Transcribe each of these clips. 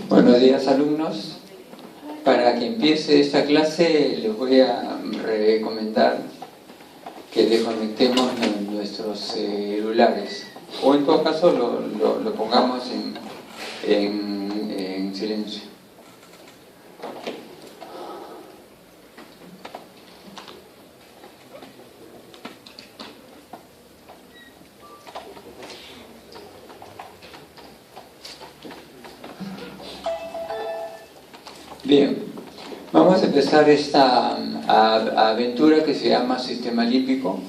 Buenos días, alumnos. Para que empiece esta clase les voy a recomendar que desconectemos nuestros celulares, o en todo caso lo pongamos en silencio. Bien, vamos a empezar esta aventura que se llama Sistema Límbico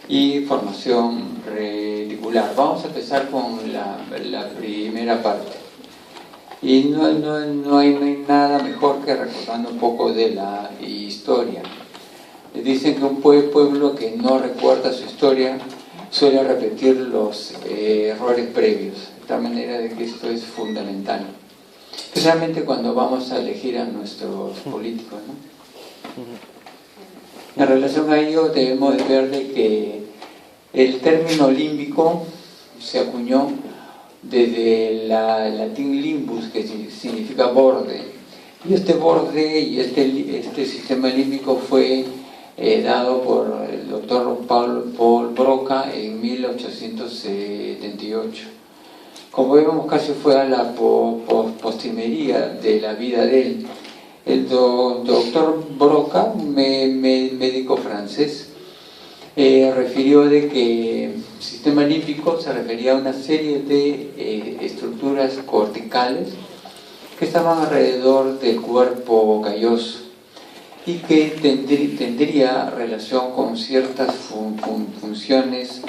y Formación Reticular. Vamos a empezar con la primera parte. Y no hay nada mejor que recordando un poco de la historia. Dicen que un pueblo que no recuerda su historia suele repetir los errores previos, de tal manera de que esto es fundamental. Especialmente cuando vamos a elegir a nuestros políticos, ¿no? En relación a ello debemos ver de que el término límbico se acuñó desde el latín limbus, que significa borde, y este borde y este sistema límbico fue dado por el doctor Paul Broca en 1878. Como vemos, casi fue a la postrimería de la vida de él. El doctor Broca, médico francés, refirió de que sistema límbico se refería a una serie de estructuras corticales que estaban alrededor del cuerpo calloso y que tendría relación con ciertas funciones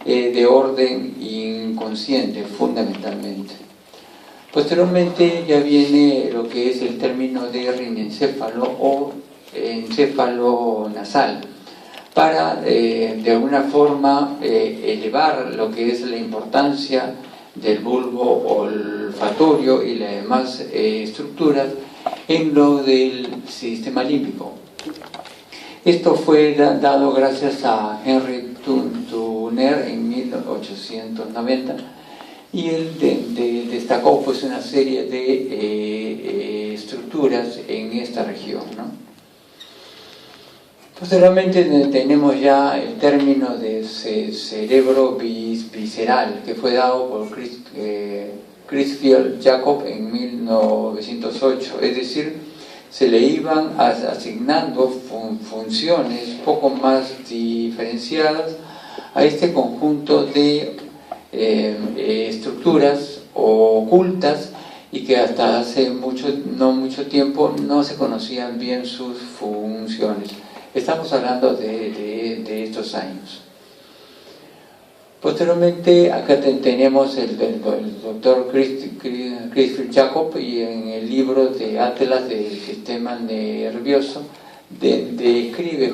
de orden inconsciente, fundamentalmente. Posteriormente ya viene lo que es el término de rinencéfalo o encéfalo nasal, para de alguna forma elevar lo que es la importancia del bulbo olfatorio y las demás estructuras en lo del sistema límbico. Esto fue dado gracias a Henry Turner en 1890, y él destacó pues una serie de estructuras en esta región, ¿no? Posteriormente tenemos ya el término de cerebro visceral, que fue dado por Crisfield Jacob en 1908, es decir, se le iban asignando funciones poco más diferenciadas a este conjunto de estructuras ocultas y que hasta hace no mucho tiempo no se conocían bien sus funciones. Estamos hablando de estos años. Posteriormente, acá tenemos el doctor Crisfield Jacob, y en el libro de Atlas del Sistema Nervioso describe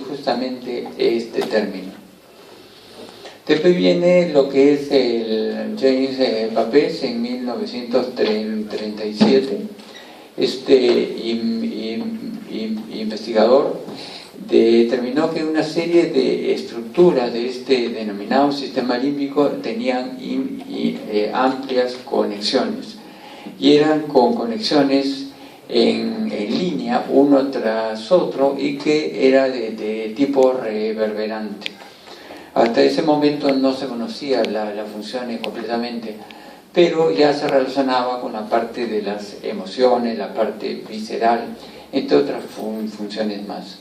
justamente este término. Después viene lo que es el James Papez en 1937. Este investigador determinó que una serie de estructuras de este denominado sistema límbico tenían amplias conexiones, y eran con conexiones en línea uno tras otro, y que era de tipo reverberante. Hasta ese momento no se conocía las funciones completamente, pero ya se relacionaba con la parte de las emociones, la parte visceral, entre otras funciones más.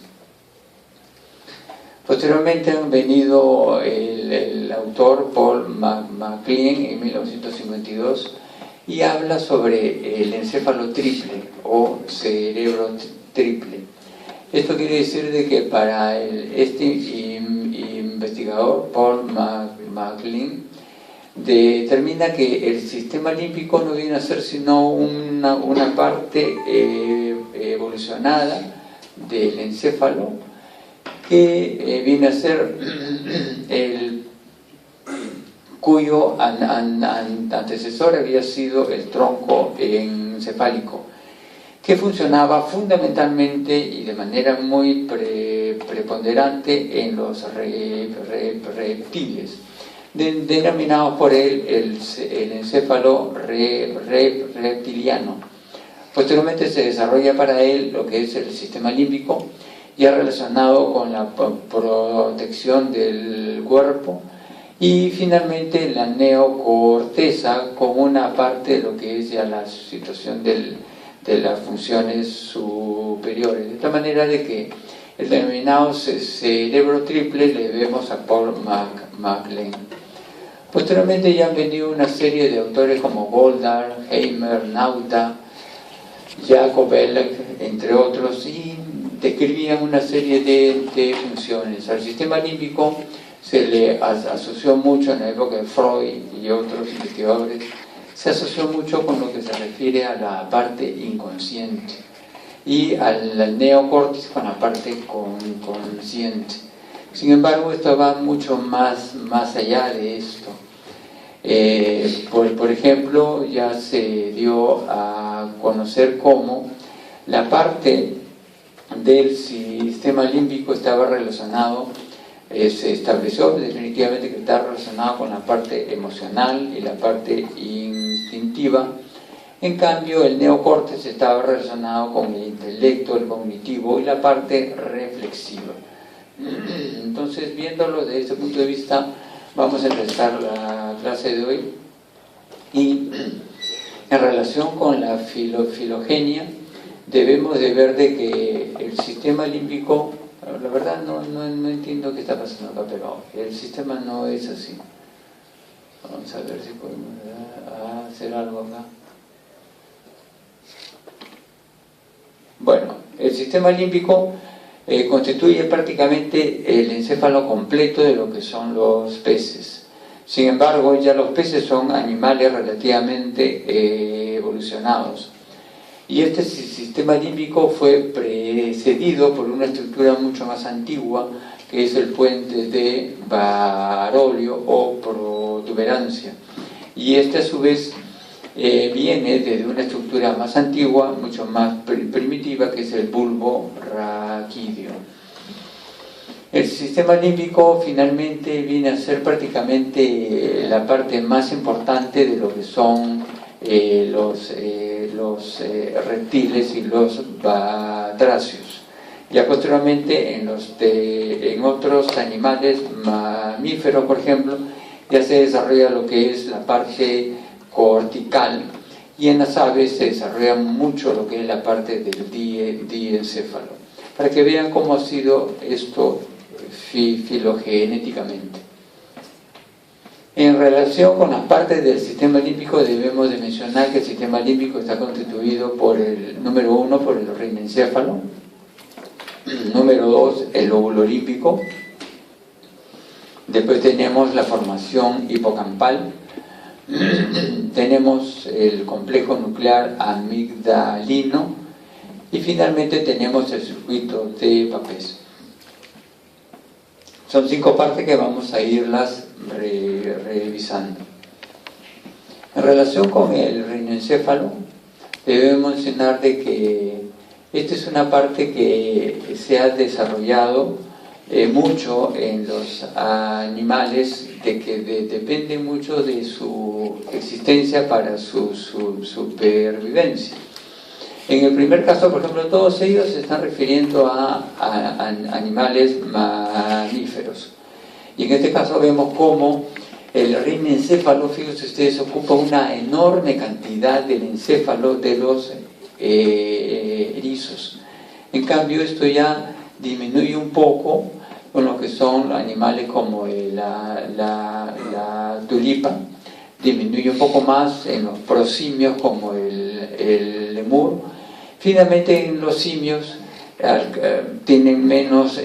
Posteriormente han venido el autor Paul MacLean en 1952, y habla sobre el encéfalo triple o cerebro triple. Esto quiere decir de que para este investigador, Paul MacLean, determina que el sistema límbico no viene a ser sino una parte evolucionada del encéfalo, que viene a ser cuyo antecesor había sido el tronco encefálico, que funcionaba fundamentalmente y de manera muy preponderante en los reptiles, denominados por él el encéfalo reptiliano. Posteriormente se desarrolla para él lo que es el sistema límbico, ya relacionado con la protección del cuerpo, y finalmente la neocorteza como una parte de lo que es ya la situación de las funciones superiores, de tal manera de que el denominado cerebro triple le debemos a Paul MacLean. Posteriormente ya han venido una serie de autores como Goldar, Heimer, Nauta, Jacobelek, entre otros, y describían una serie de funciones. Al sistema límbico se le asoció mucho en la época de Freud y otros investigadores, se asoció mucho con lo que se refiere a la parte inconsciente y al neocórtex con la parte consciente. Sin embargo, esto va mucho más allá de esto. Por ejemplo, ya se dio a conocer cómo la parte del sistema límbico estaba relacionado, se estableció definitivamente que está relacionado con la parte emocional y la parte instintiva. En cambio, el neocórtex estaba relacionado con el intelecto, el cognitivo y la parte reflexiva. Entonces, viéndolo desde este punto de vista, vamos a empezar la clase de hoy. Y en relación con la filogenia, debemos de ver de que el sistema límbico, la verdad no entiendo qué está pasando acá, pero el sistema no es así. Vamos a ver si podemos hacer algo acá. Bueno, el sistema límbico constituye prácticamente el encéfalo completo de lo que son los peces. Sin embargo, ya los peces son animales relativamente evolucionados. Y este sistema límbico fue precedido por una estructura mucho más antigua, que es el puente de Baroglio o protuberancia. Y este a su vez viene desde una estructura más antigua, mucho más primitiva, que es el bulbo raquídeo. El sistema límbico finalmente viene a ser prácticamente la parte más importante de lo que son los reptiles y los batracios. Ya posteriormente en otros animales mamíferos, por ejemplo, ya se desarrolla lo que es la parte cortical, y en las aves se desarrolla mucho lo que es la parte del diencéfalo, para que vean cómo ha sido esto filogenéticamente. En relación con las partes del sistema límbico, debemos de mencionar que el sistema límbico está constituido por el número 1, por el rinencéfalo, número 2, el lóbulo límbico, después tenemos la formación hipocampal, tenemos el complejo nuclear amigdalino y finalmente tenemos el circuito de Papez. Son 5 partes que vamos a irlas revisando. En relación con el rinencéfalo, debemos mencionar de que esta es una parte que se ha desarrollado mucho en los animales, de que depende mucho de su existencia para su supervivencia. En el primer caso, por ejemplo, todos ellos se están refiriendo a animales mamíferos. Y en este caso vemos cómo el rinencéfalo, fíjense ustedes, ocupa una enorme cantidad del encéfalo de los erizos. En cambio, esto ya disminuye un poco con lo que son animales como la tulipa, disminuye un poco más en los prosimios como el lemur. Finalmente, en los simios tienen menos,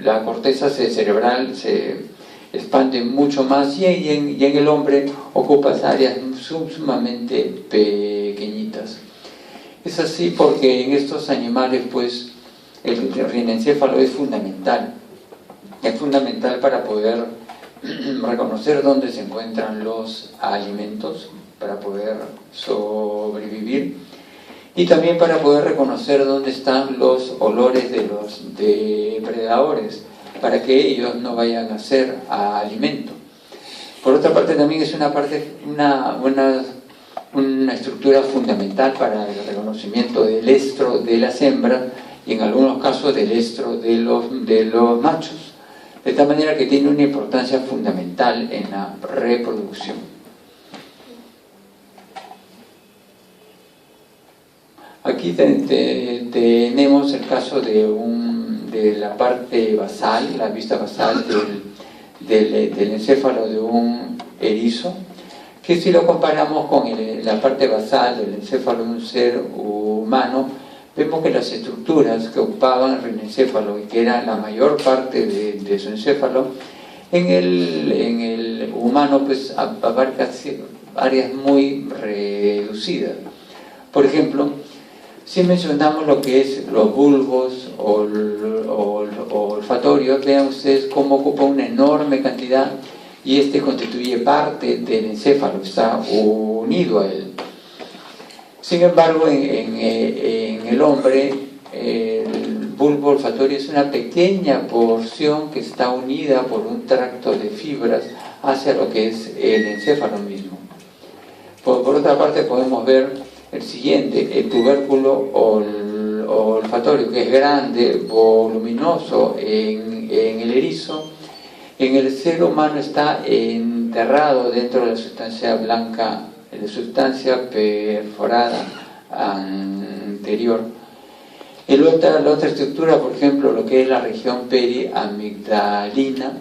la corteza cerebral se expande mucho más, y en el hombre ocupa áreas sumamente pequeñitas. Es así porque en estos animales, pues, el rinencéfalo es fundamental. Es fundamental para poder reconocer dónde se encuentran los alimentos, para poder sobrevivir, y también para poder reconocer dónde están los olores de los depredadores, para que ellos no vayan a hacer alimento. Por otra parte, también es una estructura fundamental para el reconocimiento del estro de las hembras y en algunos casos del estro de los machos, de tal manera que tiene una importancia fundamental en la reproducción. Aquí tenemos el caso de la parte basal, la vista basal del encéfalo de un erizo, que si lo comparamos con la parte basal del encéfalo de un ser humano, vemos que las estructuras que ocupaban el rinencéfalo y que era la mayor parte de su encéfalo, en el humano pues abarca áreas muy reducidas. Por ejemplo, si mencionamos lo que es los bulbos o olfatorios, vean ustedes cómo ocupa una enorme cantidad y este constituye parte del encéfalo, está unido a él. Sin embargo, en el hombre, el bulbo olfatorio es una pequeña porción que está unida por un tracto de fibras hacia lo que es el encéfalo mismo. Por otra parte, podemos ver el siguiente, el tubérculo olfatorio, que es grande, voluminoso en el erizo. En el ser humano está enterrado dentro de la sustancia blanca, la sustancia perforada anterior. La otra estructura, por ejemplo, lo que es la región periamigdalina,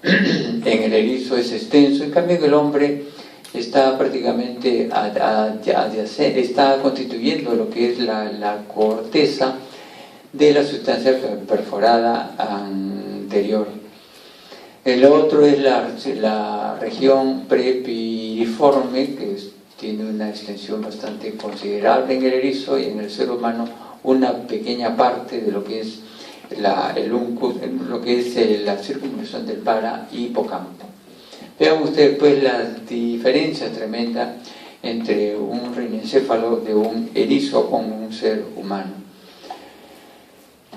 en el erizo es extenso, en cambio en el hombre está prácticamente está constituyendo lo que es la corteza de la sustancia perforada anterior. El otro es la región prepiriforme, que tiene una extensión bastante considerable en el erizo, y en el ser humano una pequeña parte de lo que es el uncus, lo que es la circunvolución del para-hipocampo. Vean ustedes pues la diferencia tremenda entre un rinencéfalo de un erizo con un ser humano.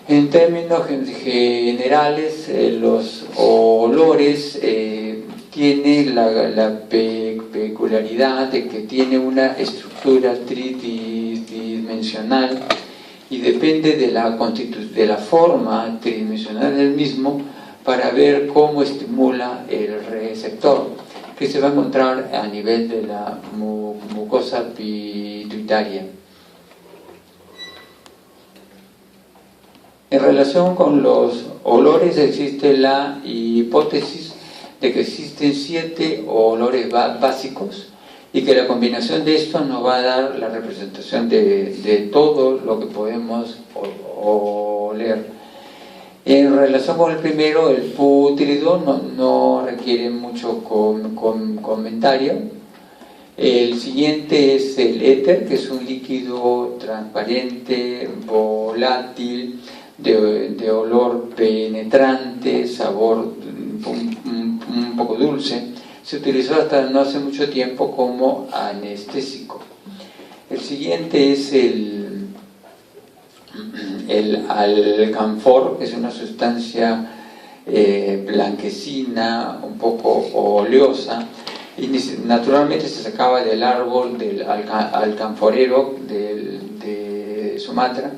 En términos generales, los olores tienen la peculiaridad de que tiene una estructura tridimensional y depende de la forma tridimensional del mismo para ver cómo estimula el receptor, que se va a encontrar a nivel de la mucosa pituitaria. En relación con los olores existe la hipótesis de que existen 7 olores básicos y que la combinación de estos nos va a dar la representación de todo lo que podemos oler. En relación con el primero, el pútrido, no requiere mucho comentario. El siguiente es el éter, que es un líquido transparente, volátil, de olor penetrante, sabor un poco dulce. Se utilizó hasta no hace mucho tiempo como anestésico. El siguiente es el alcanfor, que es una sustancia blanquecina, un poco oleosa, y naturalmente se sacaba del árbol del alcanforero de Sumatra,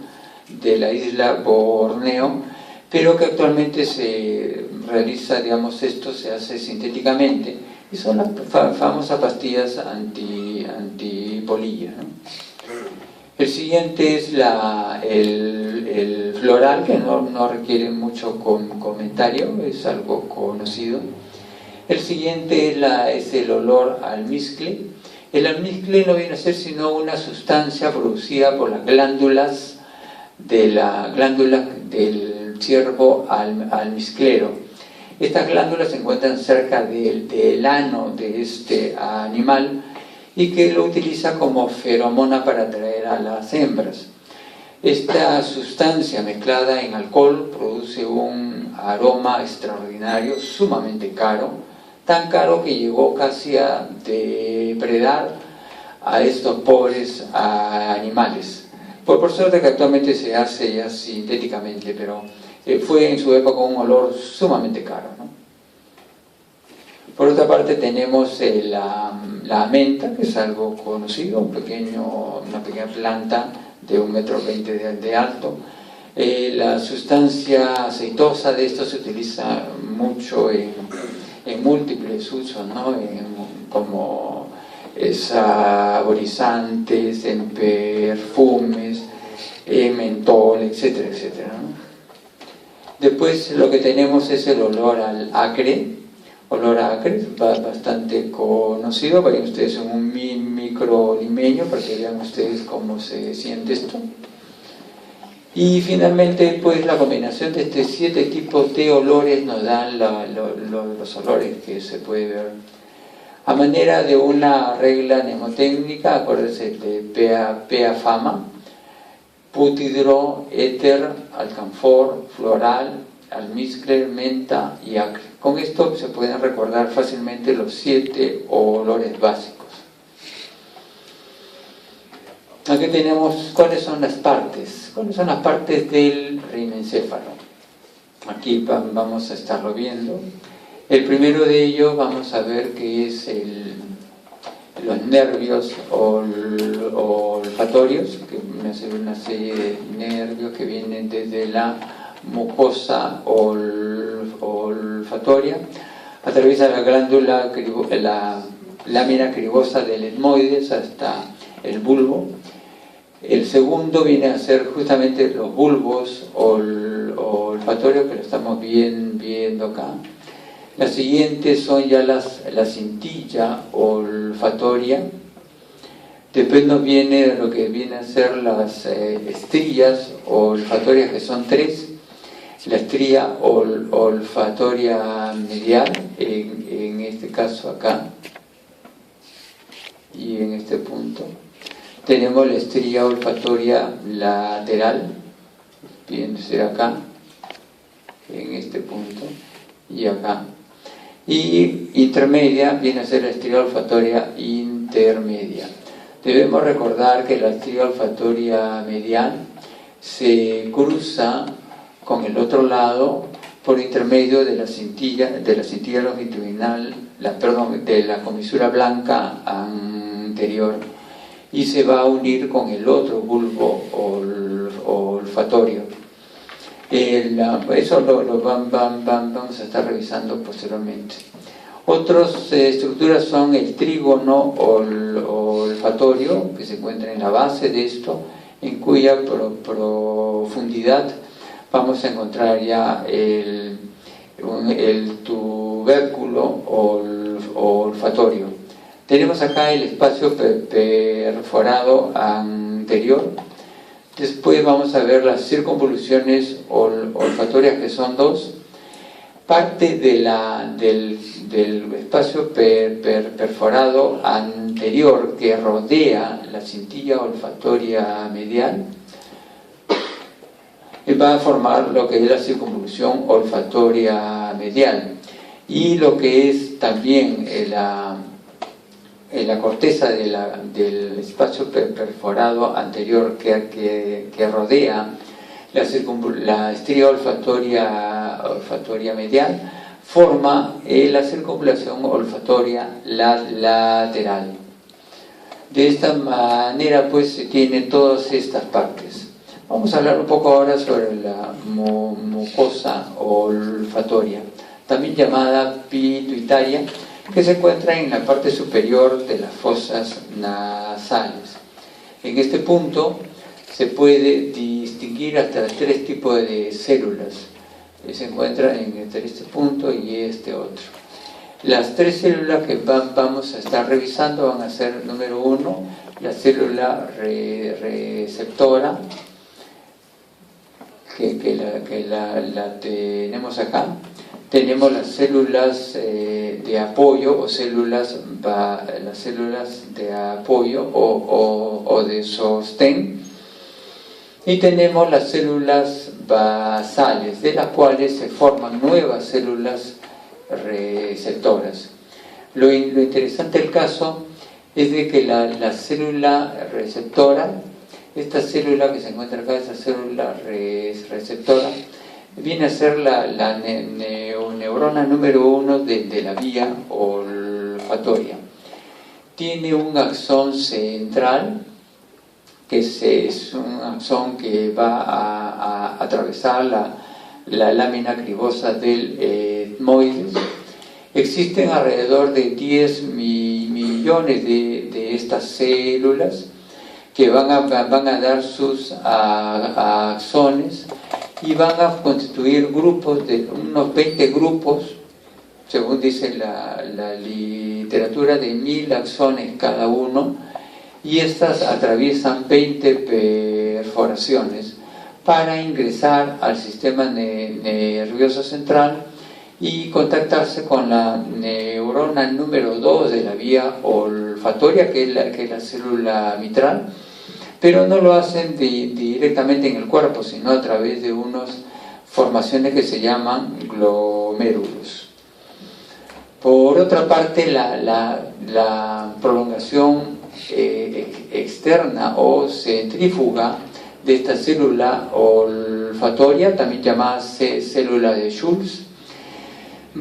de la isla Borneo, pero que actualmente se realiza, digamos, esto se hace sintéticamente, y son las famosas pastillas antipolilla, ¿no? El siguiente es el floral, que no requiere mucho comentario, es algo conocido. El siguiente es el olor almizcle. El almizcle no viene a ser sino una sustancia producida por las glándulas del ciervo almizclero. Estas glándulas se encuentran cerca del ano de este animal y que lo utiliza como feromona para atraer a las hembras. Esta sustancia mezclada en alcohol produce un aroma extraordinario, sumamente caro, tan caro que llegó casi a depredar a estos pobres animales. Por suerte que actualmente se hace ya sintéticamente, pero fue en su época un olor sumamente caro, ¿no? Por otra parte tenemos la menta, que es algo conocido, una pequeña planta de 1,20 m de alto. La sustancia aceitosa de esto se utiliza mucho en múltiples usos, ¿no? Como saborizantes, en perfumes, en mentol, etcétera, etcétera, ¿no? Después lo que tenemos es el olor al acre. Olor a acre, bastante conocido. Vayan ustedes en un micro limeño para que vean ustedes cómo se siente esto. Y finalmente, pues la combinación de estos 7 tipos de olores nos dan los olores que se puede ver. A manera de una regla mnemotécnica, acuérdense de PEA-FAMA: putidro, éter, alcanfor, floral, almizcle, menta y acre. Con esto se pueden recordar fácilmente los 7 olores básicos. Aquí tenemos cuáles son las partes. ¿Cuáles son las partes del rimencéfalo? Aquí vamos a estarlo viendo. El primero de ellos vamos a ver que es los nervios olfatorios, que es una serie de nervios que vienen desde la mucosa olfatoria, atraviesa la glándula, la lámina cribosa del etmoides hasta el bulbo. El segundo viene a ser justamente los bulbos olfatorios, que lo estamos viendo acá. Las siguientes son ya la cintilla olfatoria. Después nos viene lo que viene a ser las estrías olfatorias, que son 3. La estría olfatoria medial, en este caso acá, y en este punto. Tenemos la estría olfatoria lateral, viéndose acá, en este punto, y acá. Y intermedia viene a ser la estría olfatoria intermedia. Debemos recordar que la estría olfatoria medial se cruza con el otro lado por intermedio de la cintilla longitudinal, de la comisura blanca anterior, y se va a unir con el otro bulbo olfatorio. Eso lo vamos a estar revisando posteriormente. Otras estructuras son el trígono olfatorio, que se encuentra en la base de esto, en cuya profundidad vamos a encontrar ya el tubérculo olfatorio. Tenemos acá el espacio perforado anterior. Después vamos a ver las circunvoluciones olfatorias, que son 2. Parte del espacio perforado anterior que rodea la cintilla olfatoria medial va a formar lo que es la circunvolución olfatoria medial, y lo que es también la corteza del espacio perforado anterior que rodea la estría olfatoria medial, forma la circunvalación olfatoria lateral. De esta manera pues se tienen todas estas partes. Vamos a hablar un poco ahora sobre la mucosa olfatoria, también llamada pituitaria, que se encuentra en la parte superior de las fosas nasales. En este punto se puede distinguir hasta 3 tipos de células que se encuentran entre este punto y este otro. Las 3 células que vamos a estar revisando van a ser: número 1, la célula receptora, que la tenemos acá. Tenemos las células de apoyo o las células de apoyo o de sostén, Y tenemos las células basales, de las cuales se forman nuevas células receptoras. Lo interesante del caso es de que la célula receptora, esta célula que se encuentra acá, esa célula receptora, viene a ser la neurona número 1 de la vía olfatoria. Tiene un axón central, que es un axón que va a atravesar la lámina cribosa del etmoides. Existen alrededor de 10 millones de estas células que van a dar sus axones y van a constituir grupos de unos 20 grupos, según dice la literatura, de 1000 axones cada uno, y estas atraviesan 20 perforaciones para ingresar al sistema nervioso central y contactarse con la neurona número 2 de la vía olfatoria, que es la célula mitral, pero no lo hacen directamente en el cuerpo, sino a través de unas formaciones que se llaman glomérulos. Por otra parte, la prolongación externa o centrífuga de esta célula olfatoria, también llamada célula de Schultz,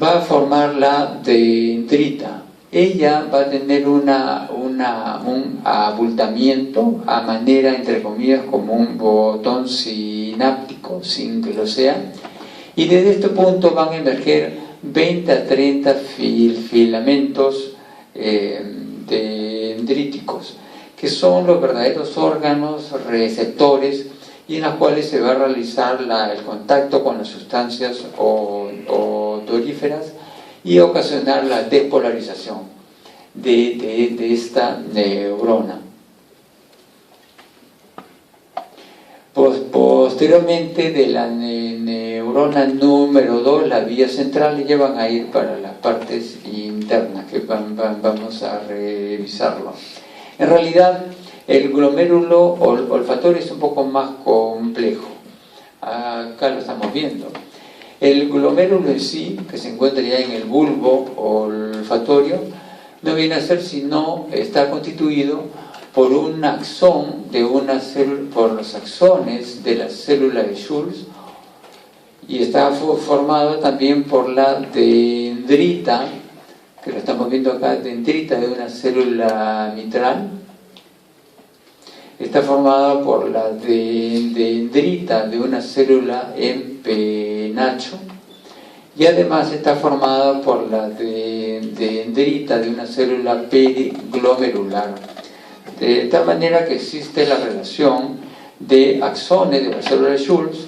va a formar la dendrita. Ella va a tener un abultamiento a manera, entre comillas, como un botón sináptico, sin que lo sea, y desde este punto van a emerger 20 a 30 filamentos dendríticos, que son los verdaderos órganos receptores y en los cuales se va a realizar el contacto con las sustancias odoríferas y ocasionar la despolarización de esta neurona. Posteriormente, de la neurona número 2, las vías centrales ya van a ir para las partes internas, que vamos a revisarlo. En realidad, el glomérulo olfatorio es un poco más complejo. Acá lo estamos viendo. El glomérulo en sí, que se encuentra ya en el bulbo olfatorio, no viene a ser sino está constituido por un axón de una célula, por los axones de la célula de Schultz, y está formado también por la dendrita, que lo estamos viendo acá, dendrita de una célula mitral. Está formada por la dendrita de una célula en penacho, y además está formada por la dendrita de una célula periglomerular, de tal manera que existe la relación de axones de la célula de Schultz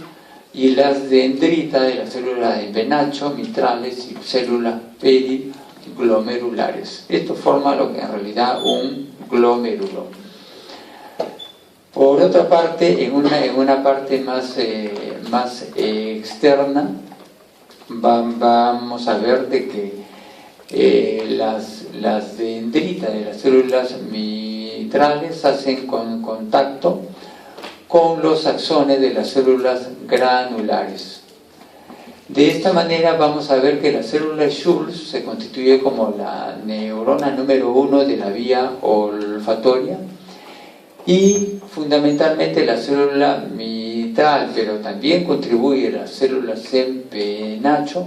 y las dendritas de la célula de penacho, mitrales y células periglomerulares. Esto forma lo que en realidad un glomérulo. Por otra parte, en una parte más externa, vamos a ver de que las dendritas de las células mitrales hacen contacto con los axones de las células granulares. De esta manera vamos a ver que la célula Schultz se constituye como la neurona número 1 de la vía olfatoria, y fundamentalmente la célula mitral, pero también contribuye las células en penacho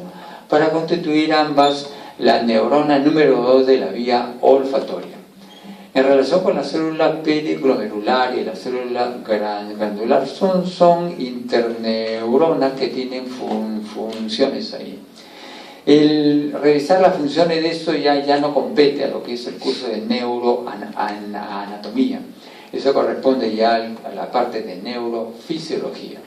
para constituir ambas la neurona número 2 de la vía olfatoria. En relación con la célula periglomerular y la célula glandular, son interneuronas que tienen funciones ahí. El revisar las funciones de eso ya no compete a lo que es el curso de neuroanatomía. Eso corresponde ya a la parte de neurofisiología.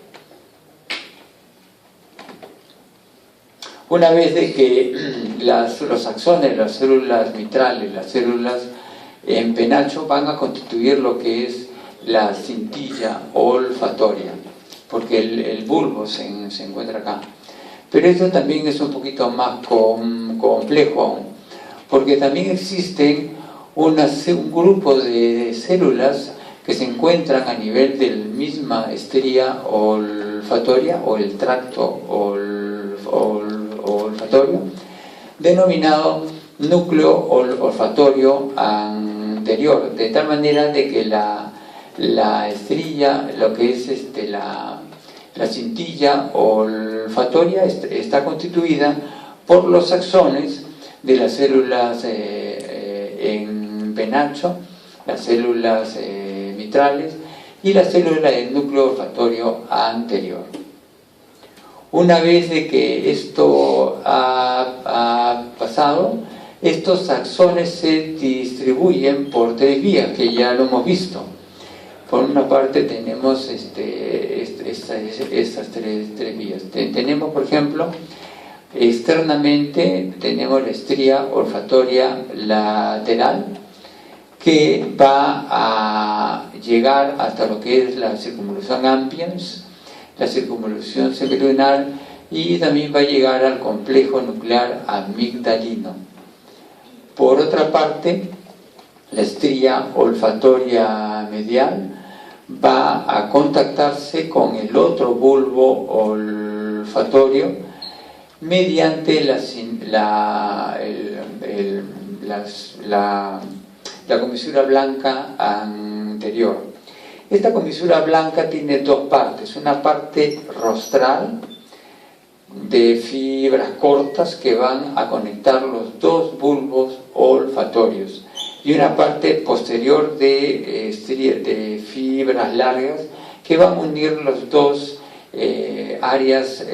Una vez de que los axones, las células mitrales, las células en penacho van a constituir lo que es la cintilla olfatoria, porque el bulbo se encuentra acá. Pero esto también es un poquito más complejo aún, porque también existen un grupo de células que se encuentran a nivel de la misma estría olfatoria o el tracto olfatorio, denominado núcleo olfatorio anterior, de tal manera de que la estrilla, lo que es la cintilla olfatoria, está constituida por los axones de las células en penacho, las células mitrales y las células del núcleo olfatorio anterior. Una vez de que esto ha pasado, estos axones se distribuyen por 3 vías, que ya lo hemos visto. Por una parte tenemos estas tres vías. Tenemos, por ejemplo, externamente tenemos la estría olfatoria lateral, que va a llegar hasta lo que es la circunvolución ampiens, la circunvolución semilunar, y también va a llegar al complejo nuclear amigdalino. Por otra parte, la estría olfatoria medial va a contactarse con el otro bulbo olfatorio mediante la comisura blanca anterior. Esta comisura blanca tiene 2 partes, una parte rostral de fibras cortas que van a conectar los 2 bulbos olfatorios, y una parte posterior de fibras largas que van a unir los 2 áreas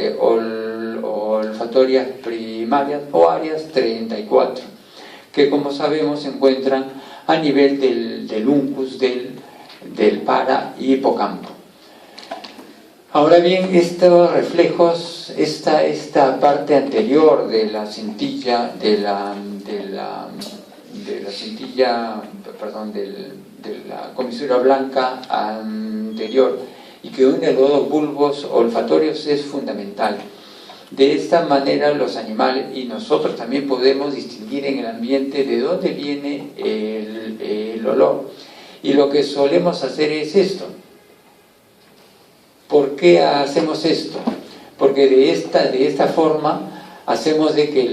olfatorias primarias o áreas 34, que como sabemos se encuentran a nivel del uncus del para hipocampo. Ahora bien, estos reflejos, esta parte anterior de la cintilla, de la comisura blanca anterior, y que une los 2 bulbos olfatorios, es fundamental. De esta manera los animales y nosotros también podemos distinguir en el ambiente de dónde viene el olor. Y lo que solemos hacer es esto. ¿Por qué hacemos esto? Porque de esta forma hacemos de que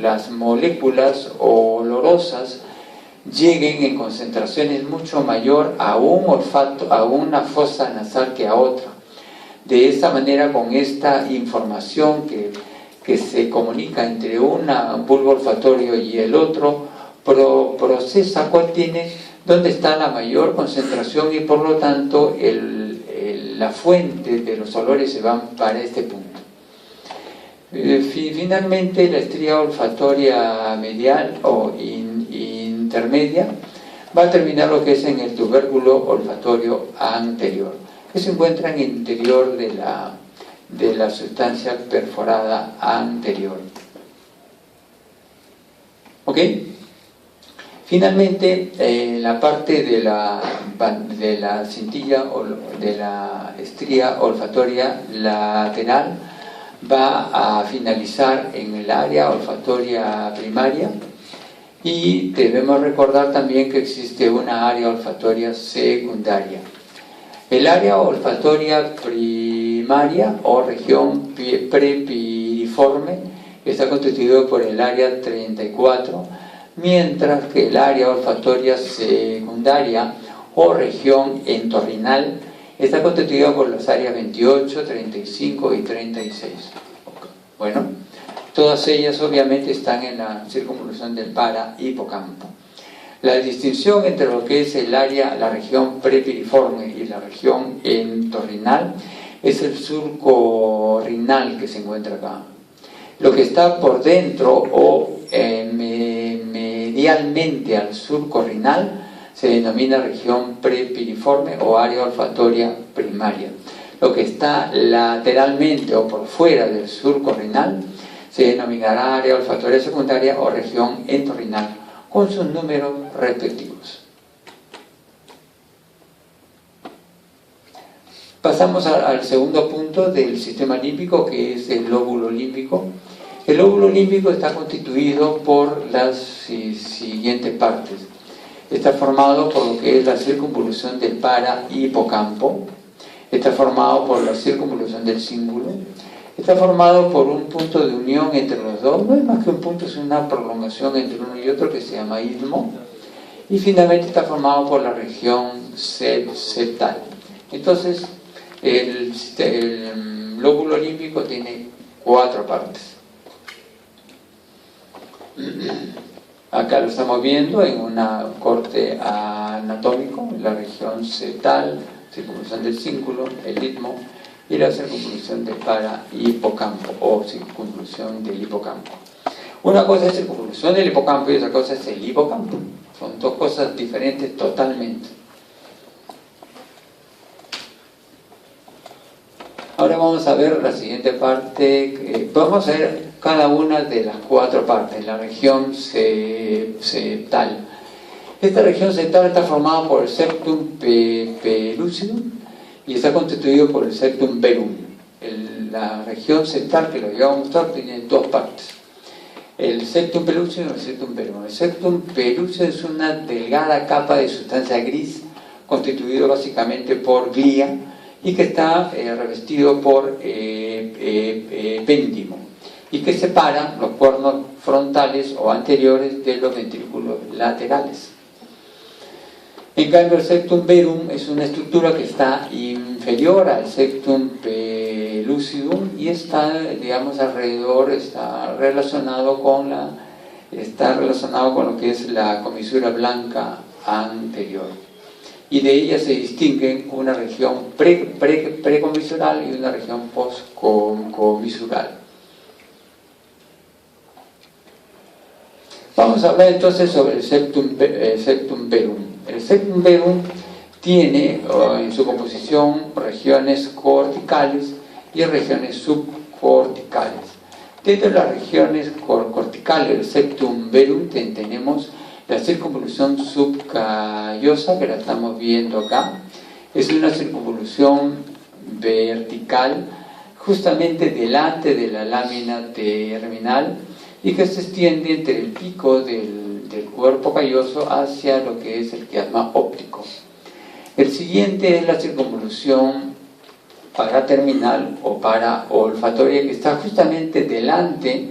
las moléculas olorosas lleguen en concentraciones mucho mayor a un olfato, a una fosa nasal que a otra. De esta manera, con esta información que se comunica entre un bulbo olfatorio y el otro, procesa dónde está la mayor concentración, y por lo tanto la fuente de los olores se van para este punto. Finalmente, la estría olfatoria medial o intermedia va a terminar lo que es en el tubérculo olfatorio anterior, que se encuentra en el interior de la sustancia perforada anterior. ¿Ok? Finalmente, la parte de la cintilla o de la estría olfatoria lateral va a finalizar en el área olfatoria primaria, y debemos recordar también que existe una área olfatoria secundaria. El área olfatoria primaria o región prepiriforme está constituido por el área 34, mientras que el área olfatoria secundaria o región entorrinal está constituida por las áreas 28, 35 y 36. Bueno, todas ellas obviamente están en la circunvolución del para hipocampo. La distinción entre lo que es el área, la región prepiriforme y la región entorrinal es el surco rinal que se encuentra acá. Lo que está por dentro o medialmente al surco rinal se denomina región prepiriforme o área olfatoria primaria. Lo que está lateralmente o por fuera del surco rinal se denominará área olfatoria secundaria o región entorrinal, con sus números respectivos. Pasamos al segundo punto del sistema límbico, que es el lóbulo límbico. El lóbulo límbico está constituido por las siguientes partes. está formado por lo que es la circunvolución del para y hipocampo, está formado por la circunvolución del cíngulo, está formado por un punto de unión entre los dos, no es más que un punto, es una prolongación entre uno y otro que se llama istmo, y finalmente está formado por la región septal. Entonces, el lóbulo límbico tiene 4 partes. Acá lo estamos viendo en un corte anatómico, la región septal, circunvolución del cíngulo, el istmo, y la circunvolución del para y hipocampo, o circunvolución del hipocampo. Una cosa es circunvolución del hipocampo y otra cosa es el hipocampo. Son dos cosas diferentes totalmente. Ahora vamos a ver la siguiente parte. Vamos a ver cada una de las 4 partes. La región septal. Esta región septal está formada por el septum pellucidum y está constituido por el septum verum. La región septal, que lo llevamos a mostrar, tiene 2 partes. El septum pellucidum y el septum verum. El septum pellucidum es una delgada capa de sustancia gris constituido básicamente por glía y que está revestido por péndimo y que separa los cuernos frontales o anteriores de los ventrículos laterales. En cambio, el septum verum es una estructura que está inferior al septum pellucidum y está, digamos, alrededor, está relacionado con lo que es la comisura blanca anterior. Y de ella se distinguen una región precomisural y una región postcomisural. Vamos a hablar entonces sobre el septum verum. El septum verum tiene en su composición regiones corticales y regiones subcorticales. Dentro de las regiones corticales del septum verum tenemos la circunvolución subcallosa, que la estamos viendo acá. Es una circunvolución vertical justamente delante de la lámina terminal y que se extiende entre el pico del cuerpo calloso hacia lo que es el quiasma óptico. El siguiente es la circunvolución paraterminal o paraolfatoria, que está justamente delante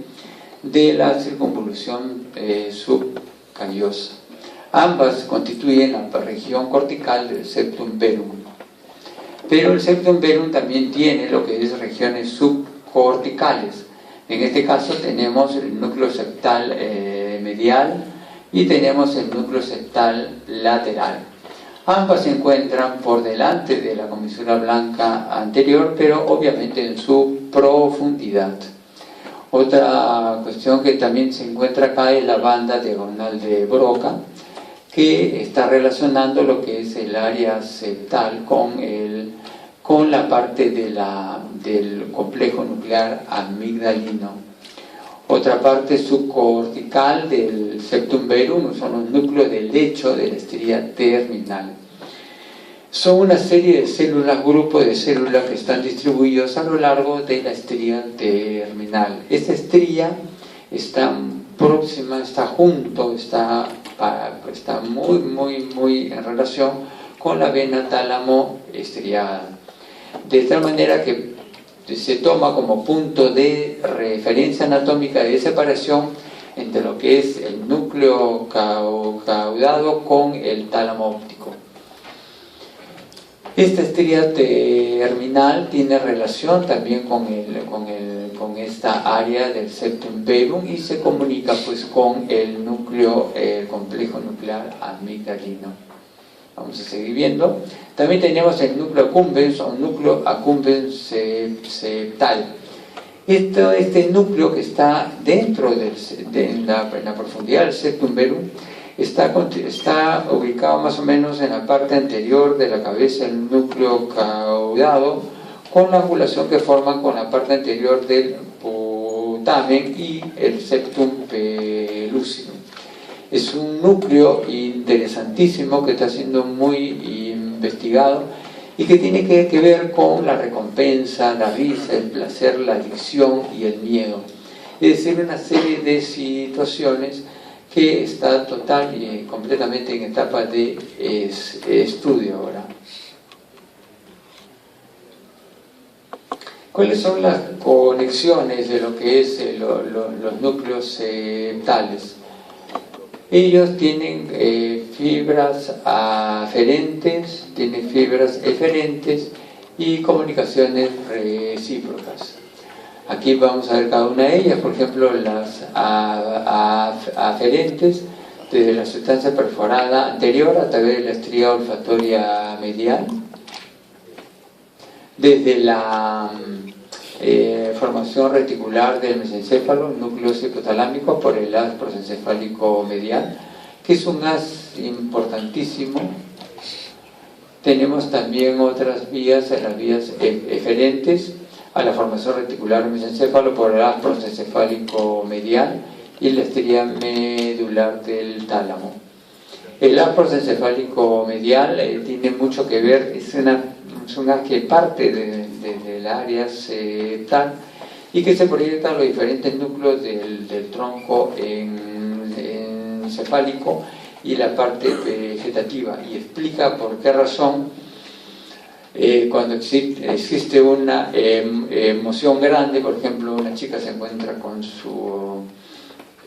de la circunvolución subcallosa. Ambas constituyen la región cortical del septum verum. Pero el septum verum también tiene lo que es regiones subcorticales. En este caso tenemos el núcleo septal medial y tenemos el núcleo septal lateral. Ambas se encuentran por delante de la comisura blanca anterior, pero obviamente en su profundidad. Otra cuestión que también se encuentra acá es la banda diagonal de Broca, que está relacionando lo que es el área septal con la parte del complejo nuclear amigdalino. Otra parte subcortical del septum verum son los núcleos del lecho de la estría terminal. Son una serie de células, grupos de células que están distribuidos a lo largo de la estría terminal. Esta estría está próxima, está junto, está muy en relación con la vena tálamo estriada. De tal manera que se toma como punto de referencia anatómica de separación entre lo que es el núcleo caudado con el tálamo óptico. Esta estría terminal tiene relación también con esta área del septum verum y se comunica pues con el núcleo, el complejo nuclear amigdalino. Vamos a seguir viendo. También tenemos el núcleo accumbens o núcleo accumbens septal. Este núcleo que está dentro en la profundidad del septum verum está ubicado más o menos en la parte anterior de la cabeza del núcleo caudado, con la angulación que forman con la parte anterior del putamen y el septum pellucidum. Es un núcleo interesantísimo que está siendo muy investigado y que tiene que ver con la recompensa, la risa, el placer, la adicción y el miedo. Es decir, una serie de situaciones que está total y completamente en etapa de estudio ahora. ¿Cuáles son las conexiones de lo que es los núcleos septales? Ellos tienen fibras aferentes, tienen fibras eferentes y comunicaciones recíprocas. Aquí vamos a ver cada una de ellas. Por ejemplo, las aferentes, desde la sustancia perforada anterior a través de la estría olfatoria medial, desde la formación reticular del mesencéfalo, núcleo hipotalámico, por el haz prosencefálico medial, que es un haz importantísimo. Tenemos también otras vías, las vías eferentes a la formación reticular del mesencéfalo por el haz prosencefálico medial y la estría medular del tálamo. El haz prosencefálico medial tiene mucho que ver, es una que parte del área septal y que se proyecta a los diferentes núcleos del tronco encefálico y la parte vegetativa, y explica por qué razón cuando existe una emoción grande, por ejemplo, una chica se encuentra con su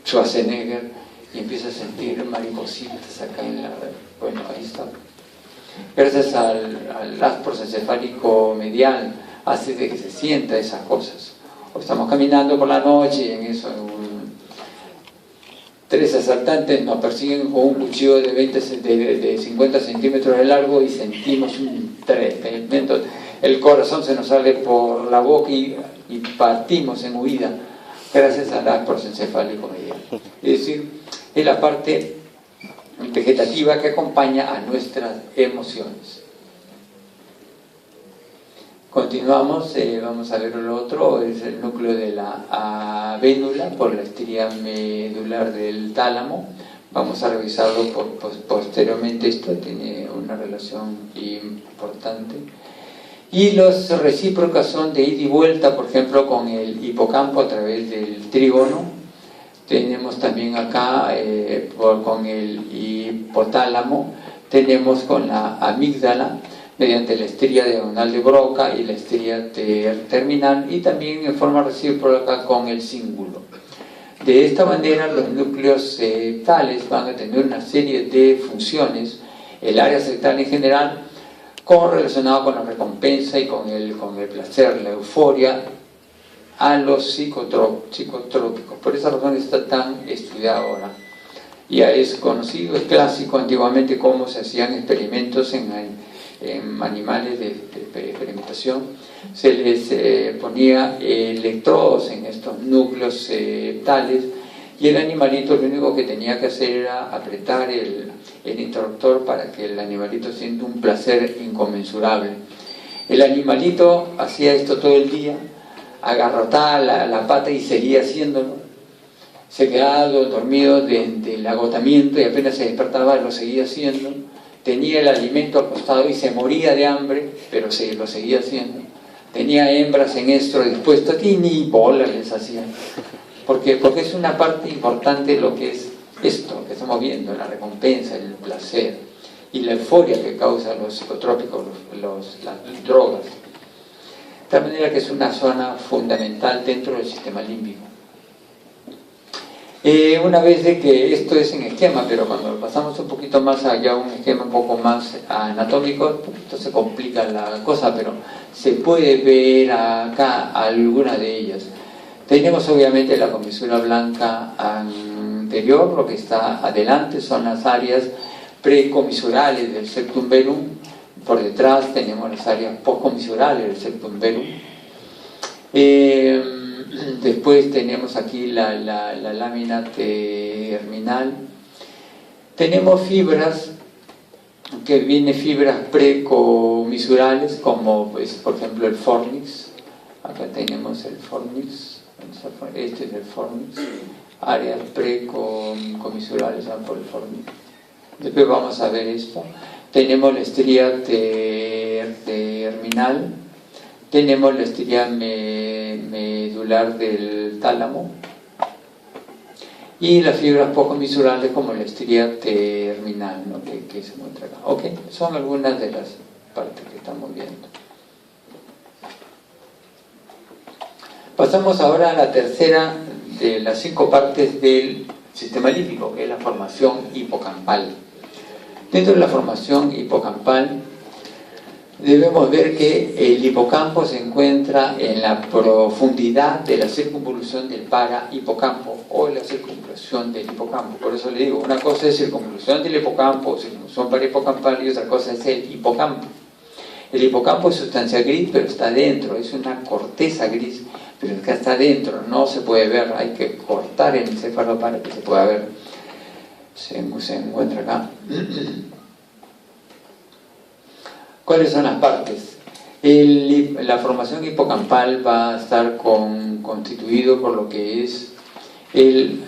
Schwarzenegger y empieza a sentir maripositas acá en la... Bueno, ahí está. Gracias al haz prosencefálico medial hace de que se sienta esas cosas. O estamos caminando por la noche y en eso tres asaltantes nos persiguen con un cuchillo de 50 centímetros de largo y sentimos un tremendo, el corazón se nos sale por la boca y partimos en huida gracias al haz prosencefálico medial. Es decir, es la parte vegetativa que acompaña a nuestras emociones. Continuamos, vamos a ver lo otro, es el núcleo de la vénula por la estría medular del tálamo. Vamos a revisarlo posteriormente, esto tiene una relación importante. Y los recíprocas son de ida y vuelta, por ejemplo, con el hipocampo a través del trígono. Tenemos también acá con el hipotálamo, tenemos con la amígdala, mediante la estría diagonal de Broca y la estría terminal, y también en forma recíproca con el cíngulo. De esta manera los núcleos septales van a tener una serie de funciones, el área septal en general, correlacionado con la recompensa y con el placer, la euforia, a los psicotrópicos. Por esa razón está tan estudiado ahora. Ya es conocido, es clásico antiguamente cómo se hacían experimentos en animales de experimentación. Se les ponía electrodos en estos núcleos septales y el animalito lo único que tenía que hacer era apretar el interruptor para que el animalito sienta un placer inconmensurable. El animalito hacía esto todo el día, agarrotaba la pata y seguía haciéndolo. Se quedaba dormido del agotamiento y apenas se despertaba lo seguía haciendo. Tenía el alimento al costado y se moría de hambre, pero lo seguía haciendo. Tenía hembras en estro dispuestas y ni bolas les hacían. Porque es una parte importante lo que es esto que estamos viendo, la recompensa, el placer y la euforia que causan los psicotrópicos, las drogas. De tal manera que es una zona fundamental dentro del sistema límbico. Una vez de que esto es en esquema, pero cuando pasamos un poquito más allá, un esquema un poco más anatómico, un poquito se complica la cosa, pero se puede ver acá alguna de ellas. Tenemos obviamente la comisura blanca anterior, lo que está adelante son las áreas precomisurales del septum velum, por detrás tenemos las áreas postcomisurales del septum velum. Después tenemos aquí la lámina terminal. Tenemos fibras, que vienen fibras precomisurales, como pues, por ejemplo el fornix. Acá tenemos el fornix, este es el fornix, áreas precomisurales por el fornix. Después vamos a ver esto. Tenemos la estría terminal. Tenemos la estría medular del tálamo y las fibras poco misurales como la estría terminal, ¿no? que se muestra acá. Ok, son algunas de las partes que estamos viendo. Pasamos ahora a la tercera de las 5 partes del sistema límbico, que es la formación hipocampal. Dentro de la formación hipocampal debemos ver que el hipocampo se encuentra en la profundidad de la circunvolución del parahipocampo o la circunvolución del hipocampo. Por eso le digo, una cosa es circunvolución del hipocampo o circunvolución parahipocampal y otra cosa es el hipocampo. El hipocampo es sustancia gris, pero está dentro, es una corteza gris, pero acá está dentro, no se puede ver, hay que cortar el encéfalo para que se pueda ver. Se encuentra acá. ¿Cuáles son las partes? La formación hipocampal va a estar constituido por lo que es el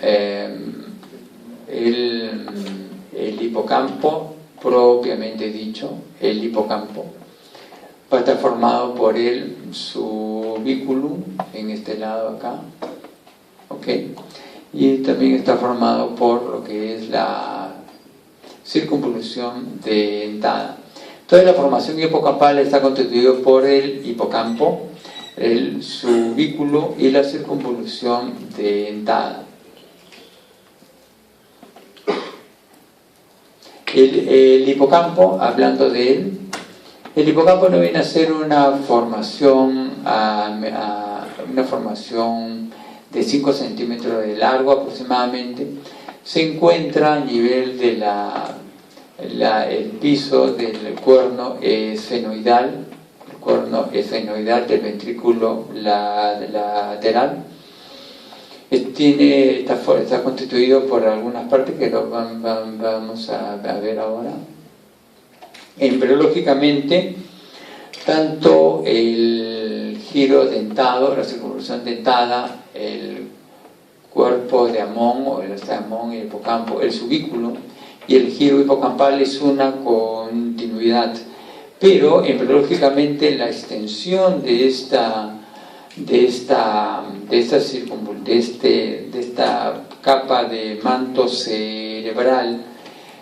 hipocampo propiamente dicho. El hipocampo va a estar formado por el subiculum en este lado acá, ¿ok? Y también está formado por lo que es la circunvolución dentada. Toda la formación hipocampal está constituida por el hipocampo, el subículo y la circunvolución dentada. El hipocampo, hablando de él, el hipocampo no viene a ser una formación de 5 centímetros de largo aproximadamente. Se encuentra a nivel de el piso del cuerno esfenoidal, el cuerno esfenoidal del ventrículo lateral. Está constituido por algunas partes que vamos a ver ahora. Embriológicamente, tanto el giro dentado, la circunvolución dentada, el cuerpo de Amón o el asta de Amón y el hipocampo, el subículo y el giro hipocampal es una continuidad, pero embriológicamente la extensión de esta capa de manto cerebral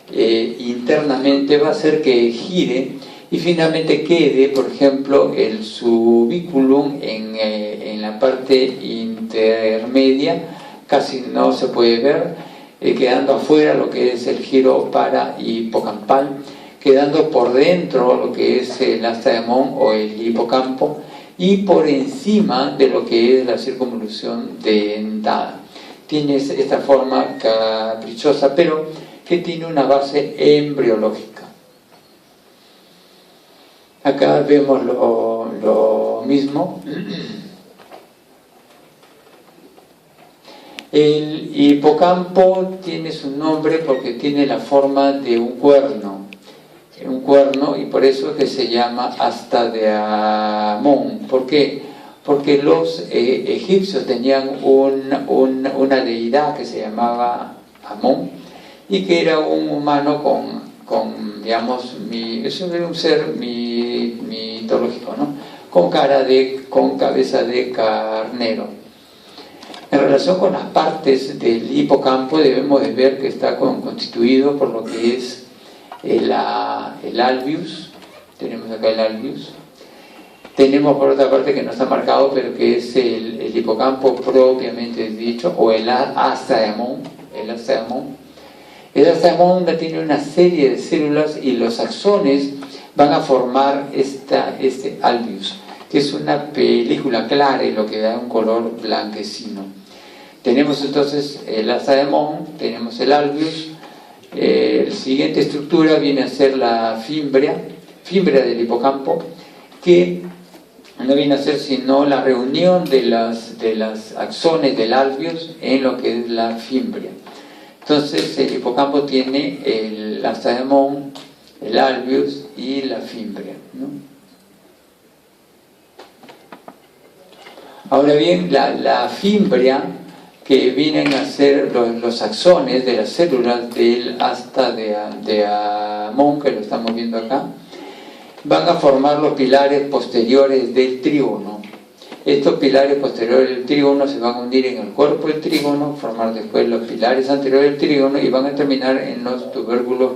internamente va a hacer que gire y finalmente quede, por ejemplo, el subículum en la parte intermedia, casi no se puede ver, quedando afuera lo que es el giro parahipocampal, quedando por dentro lo que es el asta de Amón o el hipocampo y por encima de lo que es la circunvolución dentada. Tiene esta forma caprichosa, pero que tiene una base embriológica. Acá vemos lo mismo. El hipocampo tiene su nombre porque tiene la forma de un cuerno, y por eso es que se llama asta de Amón. ¿Por qué? Porque los egipcios tenían una deidad que se llamaba Amón y que era un humano digamos, eso era un ser mitológico, ¿no? Con cabeza de carnero. En relación con las partes del hipocampo debemos de ver que está constituido por lo que es el alveus. Tenemos acá el alveus. Tenemos por otra parte que no está marcado, pero que es el hipocampo propiamente dicho, o el asta de Amón. El asta de Amón tiene una serie de células y los axones van a formar este alveus, que es una película clara y lo que da un color blanquecino. Tenemos entonces el asta de Amón, tenemos el alveus. La siguiente estructura viene a ser la fimbria del hipocampo, que no viene a ser sino la reunión de las axones del alveus en lo que es la fimbria. Entonces el hipocampo tiene el asta de Amón, el alveus y la fimbria, ¿no? Ahora bien, la fimbria, que vienen a ser los axones de las células del asta de Amón, que lo estamos viendo acá, van a formar los pilares posteriores del trígono. Estos pilares posteriores del trígono se van a unir en el cuerpo del trígono, formar después los pilares anteriores del trígono y van a terminar en los tubérculos,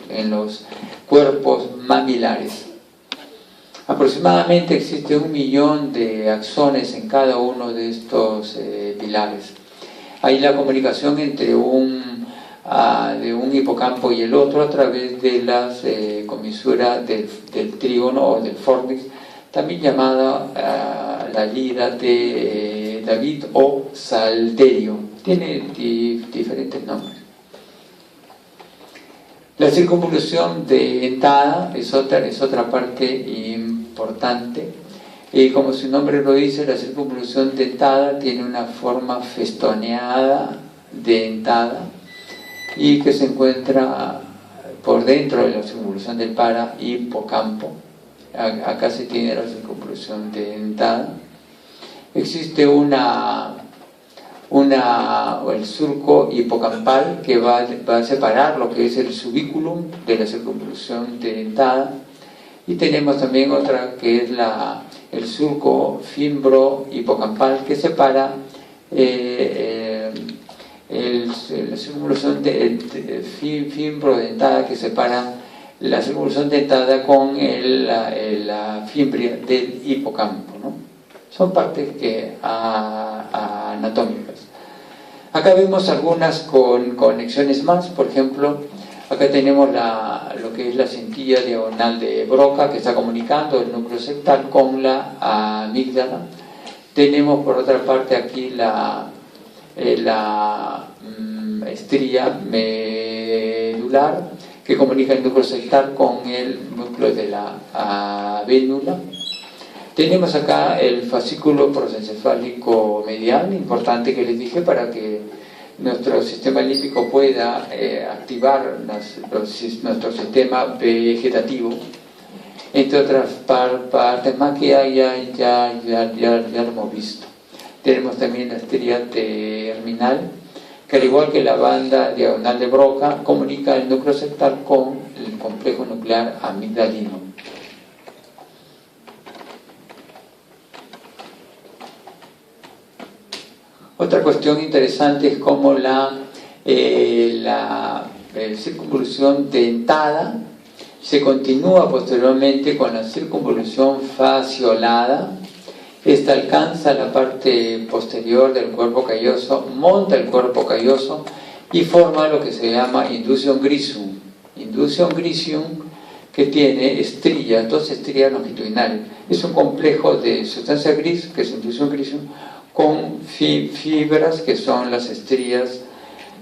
en los cuerpos mamilares. Aproximadamente existe 1 millón de axones en cada uno de estos pilares. Hay la comunicación entre de un hipocampo y el otro a través de las comisuras del trígono o del fornix, también llamada la lira de David o salterio. Tiene diferentes nombres. La circunvolución dentada es otra parte importante. Como su nombre lo dice, la circunvolución dentada tiene una forma festoneada, dentada, y que se encuentra por dentro de la circunvolución del para-hipocampo. Acá se tiene la circunvolución dentada. Existe el surco hipocampal que va a separar lo que es el subiculum de la circunvolución dentada. Y tenemos también otra que es el surco fimbro-hipocampal que separa la circunvolución fimbrodentada, que separa la circunvolución dentada con la fimbria del hipocampo, ¿no? Son partes anatómicas. Acá vemos algunas conexiones más. Por ejemplo, acá tenemos lo que es la cintilla diagonal de Broca, que está comunicando el núcleo septal con la amígdala. Tenemos por otra parte aquí la estría medular, que comunica el núcleo septal con el núcleo de la vénula. Tenemos acá el fascículo prosencefálico medial, importante, que les dije, para que nuestro sistema límbico pueda activar nuestro sistema vegetativo, entre otras partes más que ya lo hemos visto. Tenemos también la estría terminal, que al igual que la banda diagonal de Broca, comunica el núcleo septal con el complejo nuclear amigdalino. Otra cuestión interesante es cómo la circunvolución dentada se continúa posteriormente con la circunvolución fasciolada. Esta alcanza la parte posterior del cuerpo calloso, monta el cuerpo calloso y forma lo que se llama induction grisum. Induction grisum, que tiene estrías, 2 estrías longitudinales. Es un complejo de sustancia gris, que es induction grisum, con fibras que son las estrías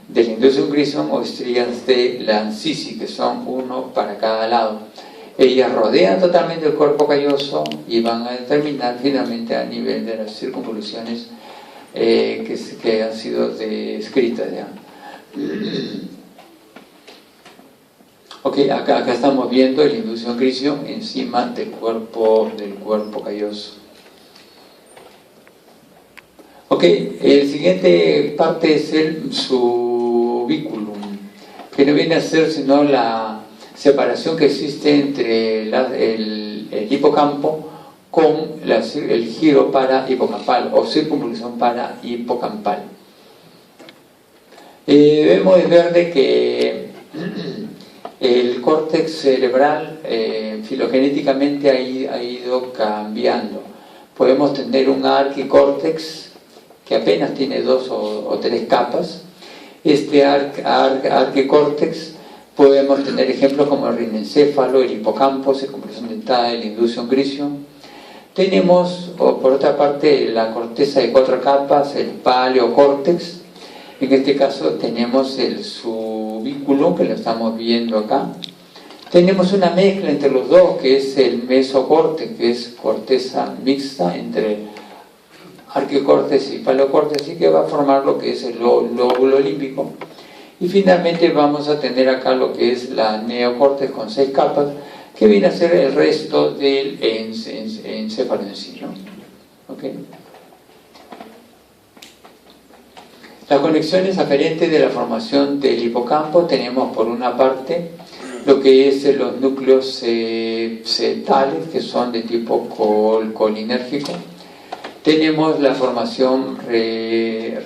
del induction grisum o estrías de Lancisi, que son 1 para cada lado. Ellas rodean totalmente el cuerpo calloso y van a determinar finalmente a nivel de las circunvoluciones que han sido descritas ya. Ok, acá estamos viendo el induction grisum encima del cuerpo calloso. Ok, el siguiente parte es el subiculum, que no viene a ser sino la separación que existe entre el hipocampo con el giro para-hipocampal o circunvolución para-hipocampal. Debemos de ver de que el córtex cerebral filogenéticamente ha ido cambiando. Podemos tener un arquicórtex que apenas tiene 2 o 3 capas. Este arquicórtex podemos tener ejemplos como el rinencéfalo, el hipocampo, circunvolución dentada, el induction grisum. Tenemos, por otra parte, la corteza de 4 capas, el paleocórtex. En este caso tenemos el subiculum, que lo estamos viendo acá. Tenemos una mezcla entre los dos, que es el mesocórtex, que es corteza mixta entre arquicórtex y paleocórtex, y que va a formar lo que es el lóbulo límbico. Y finalmente vamos a tener acá lo que es la neocórtex con 6 capas, que viene a ser el resto del encéfalo en sí, ¿no? ¿Okay? Las conexiones aferentes de la formación del hipocampo tenemos por una parte lo que es los núcleos septales, que son de tipo colinérgico. Tenemos la formación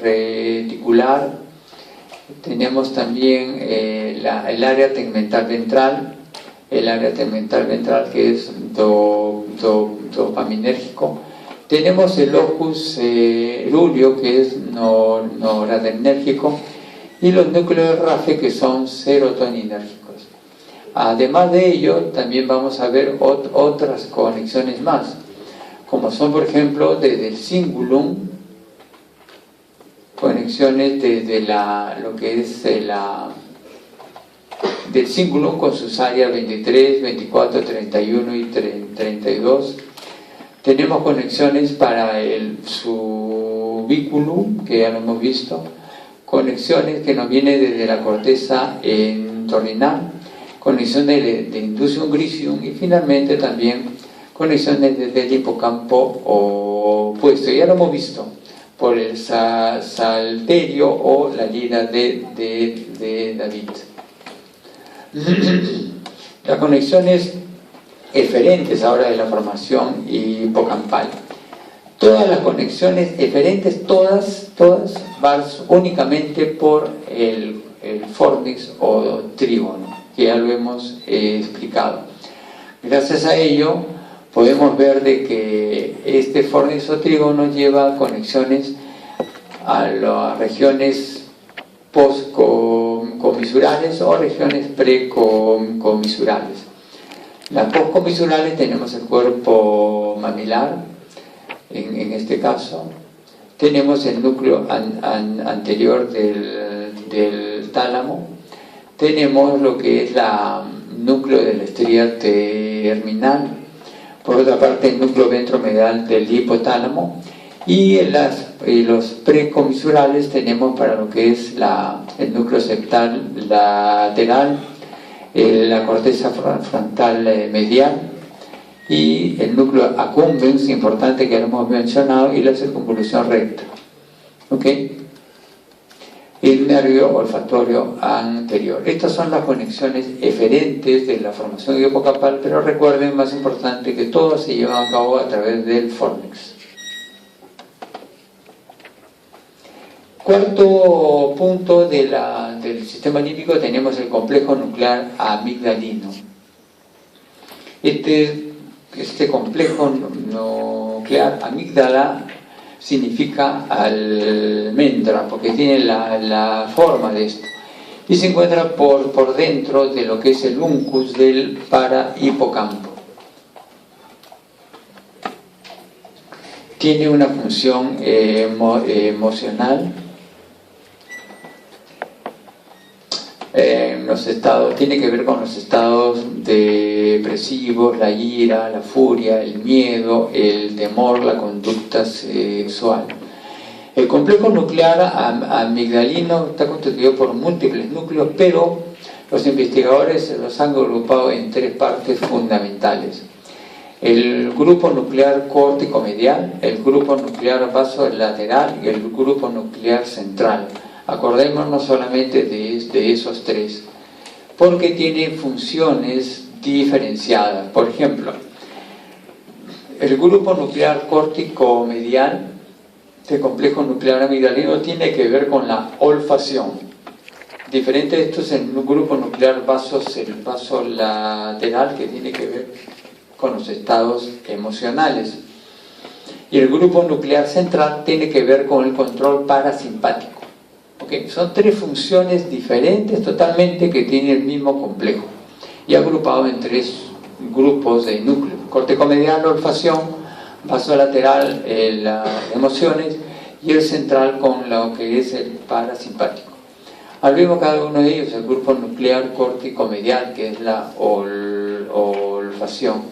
reticular, tenemos también el área tegmental ventral, que es dopaminérgico. Tenemos el locus cerúleo, que es noradrenérgico, y los núcleos RAFE, que son serotoninérgicos. Además de ello, también vamos a ver otras conexiones más, como son, por ejemplo, desde el cingulum, conexiones desde lo que es del cingulum con sus áreas 23, 24, 31 y 32. Tenemos conexiones para el subiculum, que ya lo hemos visto, conexiones que nos vienen desde la corteza entorrinal, conexión de inducium gricium, y finalmente también conexiones desde el hipocampo opuesto. Ya lo hemos visto por el salterio o la lira de David. Las conexiones eferentes ahora de la formación hipocampal. Todas las conexiones eferentes, todas van únicamente por el fornix o trígono, que ya lo hemos explicado. Gracias a ello podemos ver de que este fornix o trígono lleva conexiones a las regiones postcomisurales o regiones precomisurales. Las postcomisurales tenemos el cuerpo mamilar, en este caso. Tenemos el núcleo anterior del tálamo. Tenemos lo que es el núcleo de la estría terminal. Por otra parte, el núcleo ventromedial del hipotálamo. Y los precomisurales tenemos para lo que es el núcleo septal lateral, la corteza frontal medial y el núcleo accumbens, importante que lo hemos mencionado, y la circunvolución recta. ¿Ok? El nervio olfatorio anterior. Estas son las conexiones eferentes de la formación hipocampal, pero recuerden, más importante, que todo se lleva a cabo a través del fornix. Cuarto punto del sistema límbico, tenemos el complejo nuclear amigdalino. Este complejo nuclear amígdala significa almendra, porque tiene la forma de esto, y se encuentra por dentro de lo que es el uncus del parahipocampo. Tiene una función emocional. Tiene que ver con los estados depresivos, la ira, la furia, el miedo, el temor, la conducta sexual. El complejo nuclear amigdalino está constituido por múltiples núcleos, pero los investigadores los han agrupado en tres partes fundamentales: el grupo nuclear córtico-medial, el grupo nuclear vasolateral y el grupo nuclear central. Acordémonos solamente de esos tres, porque tienen funciones diferenciadas. Por ejemplo, el grupo nuclear córtico-medial del complejo nuclear amigdalino tiene que ver con la olfacción. Diferente de esto es el grupo nuclear vasolateral, que tiene que ver con los estados emocionales. Y el grupo nuclear central tiene que ver con el control parasimpático. Okay. Son tres funciones diferentes totalmente que tiene el mismo complejo, y agrupado en tres grupos de núcleos: córtico-medial, olfacción; vasolateral, las emociones; y el central con lo que es el parasimpático. Hablemos cada uno de ellos. El grupo nuclear córtico-medial, que es la olfacción.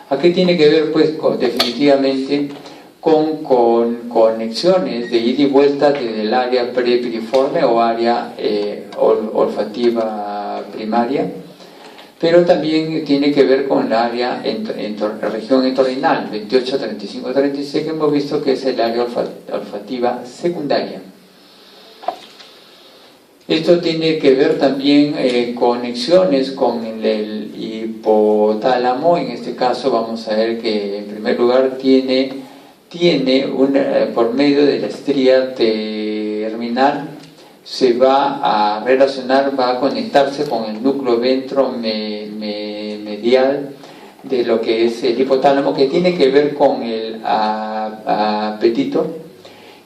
Aquí tiene que ver, pues, definitivamente con conexiones de ida y vuelta desde el área prepiriforme o área olfativa primaria, pero también tiene que ver con la área región entorrinal 28, 35, 36, que hemos visto que es el área olfativa secundaria. Esto tiene que ver también conexiones con el hipotálamo. En este caso vamos a ver que en primer lugar tiene tiene por medio de la estría terminal, se va a relacionar, va a conectarse con el núcleo ventromedial de lo que es el hipotálamo, que tiene que ver con el apetito.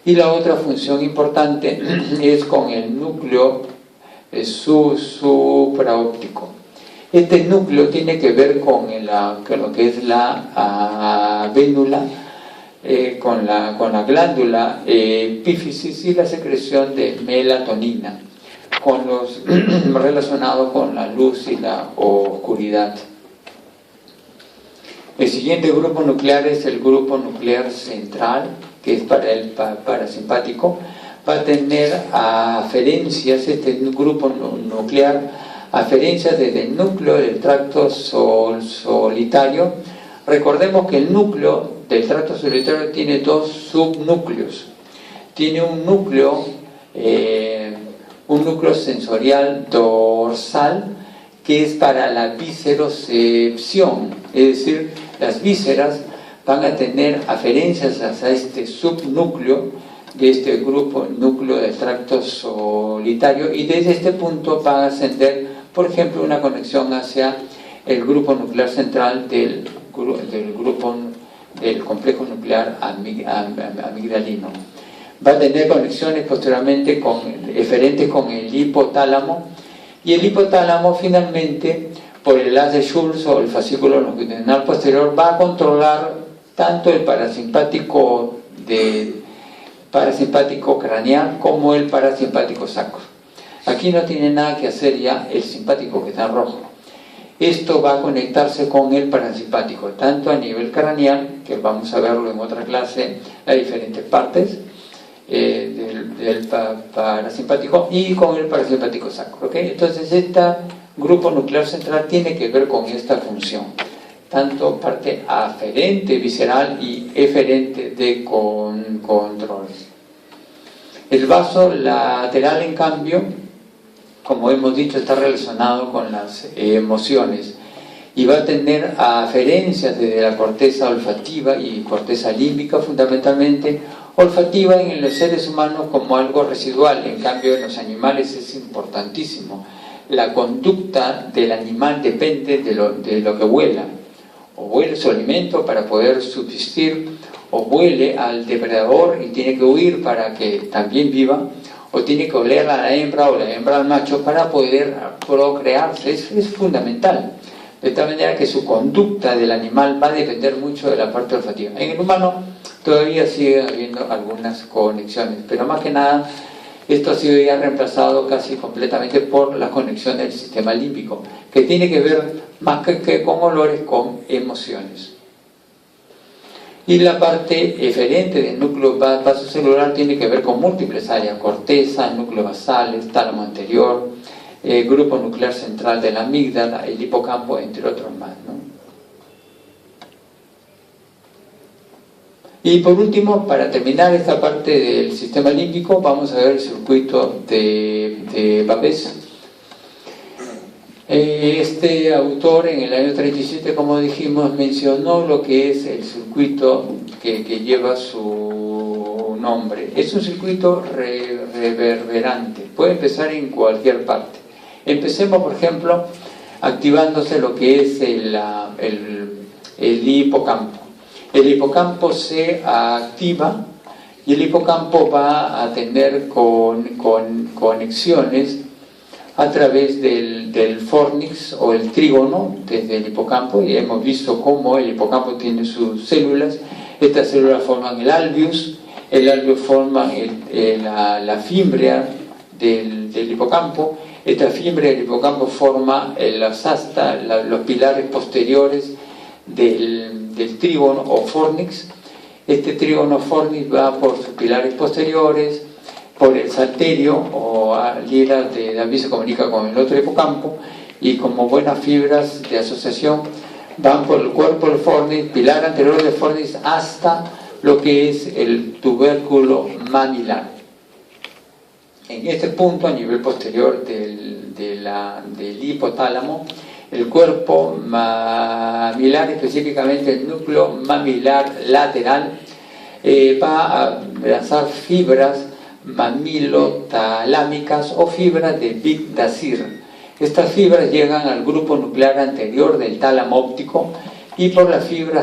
Y la otra función importante es con el núcleo supraóptico. Este núcleo tiene que ver con lo que es la vénula, con la glándula epífisis y la secreción de melatonina, con los relacionados con la luz y la oscuridad. El siguiente grupo nuclear es el grupo nuclear central, que es para el parasimpático. Va a tener aferencias, este grupo nuclear, aferencias desde el núcleo del tracto solitario. Recordemos que el núcleo del tracto solitario tiene dos subnúcleos. Tiene un núcleo sensorial dorsal, que es para la viscerocepción, es decir, las vísceras van a tener aferencias hacia este subnúcleo de este grupo núcleo del tracto solitario, y desde este punto va a ascender, por ejemplo, una conexión hacia el grupo nuclear central del complejo nuclear amigdalino. Va a tener conexiones posteriormente eferentes con el hipotálamo, y el hipotálamo finalmente, por el haz de Schultz o el fascículo longitudinal posterior, va a controlar tanto el parasimpático craneal como el parasimpático sacro. Aquí no tiene nada que hacer ya el simpático, que está en rojo. Esto va a conectarse con el parasimpático, tanto a nivel craneal, que vamos a verlo en otra clase, las diferentes partes del parasimpático, y con el parasimpático sacro. ¿Okay? Entonces, este grupo nuclear central tiene que ver con esta función, tanto parte aferente visceral y eferente de control. El vaso lateral, en cambio, como hemos dicho, está relacionado con las emociones y va a tener aferencias desde la corteza olfativa y corteza límbica, fundamentalmente olfativa en los seres humanos como algo residual. En cambio, en los animales es importantísimo. La conducta del animal depende de lo que huela. O huele su alimento para poder subsistir, o huele al depredador y tiene que huir para que también viva, o tiene que oler a la hembra o la hembra al macho para poder procrearse. Es fundamental. De tal manera que su conducta del animal va a depender mucho de la parte olfativa. En el humano todavía sigue habiendo algunas conexiones, pero más que nada esto ha sido ya reemplazado casi completamente por la conexión del sistema límbico, que tiene que ver más que con olores, con emociones. Y la parte eferente del núcleo vasocelular tiene que ver con múltiples áreas: corteza, núcleo basal, tálamo anterior, grupo nuclear central de la amígdala, el hipocampo, entre otros más, ¿no? Y por último, para terminar esta parte del sistema límbico, vamos a ver el circuito de Babés. Este autor en el año 37, como dijimos, mencionó lo que es el circuito que lleva su nombre. Es un circuito reverberante, puede empezar en cualquier parte. Empecemos, por ejemplo, activándose lo que es el hipocampo. El hipocampo se activa y el hipocampo va a tener conexiones a través del fornix o el trígono desde el hipocampo, y hemos visto cómo el hipocampo tiene sus células. Estas células forman el alveus forma la fímbrea del hipocampo. Esta fímbrea del hipocampo forma las astas, los pilares posteriores del trígono o fornix. Este trígono fornix va por sus pilares posteriores, por el salterio o lira de David se comunica con el otro hipocampo, y como buenas fibras de asociación van por el cuerpo del fornix, pilar anterior del fornix, hasta lo que es el tubérculo mamilar. En este punto, a nivel posterior del hipotálamo, el cuerpo mamilar, específicamente el núcleo mamilar lateral, va a lanzar fibras mamilotalámicas o fibras de Big Dazir. Estas fibras llegan al grupo nuclear anterior del tálamo óptico y por las fibras